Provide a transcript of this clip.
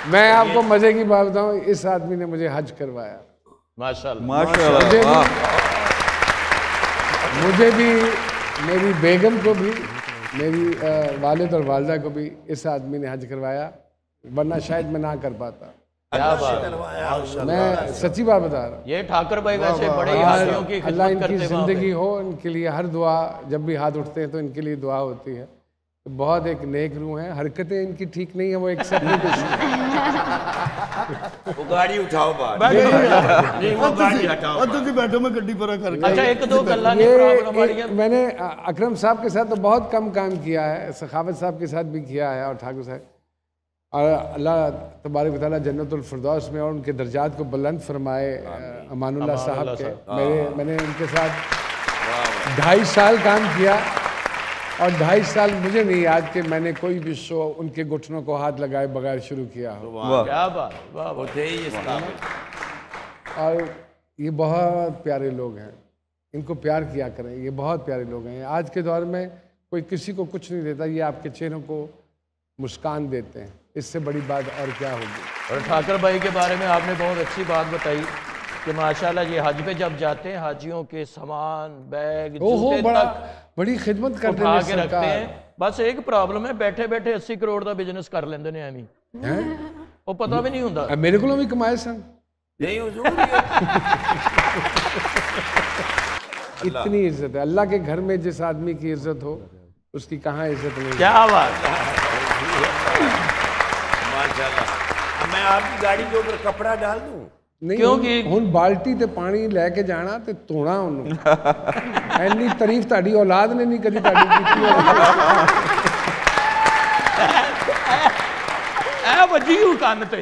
मैं आपको मजे की बात बताऊं, इस आदमी ने मुझे हज करवाया। माशाल्लाह माशाल्लाह। मुझे भी, मेरी बेगम को भी, मेरी वालिद और वालदा को भी इस आदमी ने हज करवाया, वरना शायद मैं ना कर पाता। क्या बात, मैं सच्ची बात बता रहा हूँ। ये ठाकर भाई वैसे बड़े ही हाजियों की अल्लाह खिदमत इनकी करते वहाँ ज़िंदगी पे। हो, इनके लिए हर दुआ, जब भी हाथ उठते हैं तो इनके लिए दुआ होती है। बहुत एक नेक रूह है, हरकतें इनकी ठीक नहीं है, वो एक्सेप्ट नहीं करती। वो गाड़ी उठाओ बाहर, नहीं वो गाड़ी हटाओ और तुझे बैठो, मैं गड्डी पर करके। अच्छा एक दो गल्ला की प्रॉब्लम आ रही है। मैंने अकरम साहब के साथ तो बहुत कम काम किया है, सखावत साहब के साथ भी किया है और ठाकुर साहब, और अल्लाह तबारक व तआला जन्नतुल फिरदौस में और उनके दर्जात को बुलंद फरमाए। अमानुल्लाह साहब के मैंने उनके साथ 2.5 साल काम किया, और 2.5 साल मुझे नहीं याद कि मैंने कोई भी शो उनके घुटनों को हाथ लगाए बगैर शुरू किया हो। क्या बात, वाह वो थे ही इस काबिल। और ये बहुत प्यारे लोग हैं, इनको प्यार किया करें, ये बहुत प्यारे लोग हैं। आज के दौर में कोई किसी को कुछ नहीं देता, ये आपके चेहरों को मुस्कान देते हैं, इससे बड़ी बात और क्या होगी। और ठाकर भाई के बारे में आपने बहुत अच्छी बात बताई कि माशाल्लाह ये हज पे जब जाते हैं हाजियों के सामान, बैग, जूते तक बड़ी खिदमत करते उठा हैं के रखते हैं। बस एक प्रॉब्लम है, बैठे बैठे 80 करोड़ का बिजनेस कर लेंगे ने एवं, वो पता भी नहीं होता। मेरे को भी कमाए सन नहीं इतनी इज्जत है अल्लाह के घर में, जिस आदमी की इज्जत हो उसकी कहाँ इज्जत नहीं। क्या बात, माशाल्लाह। मैं आपकी गाड़ी के ऊपर कपड़ा डाल दूं? नहीं, क्योंकि हुन बाल्टी ते पानी लेके जाना ते धोना उन्होंने। इन्नी तारीफ ताड़ी औलाद ने नहीं कदी ताड़ी की। ए वजी कंन ते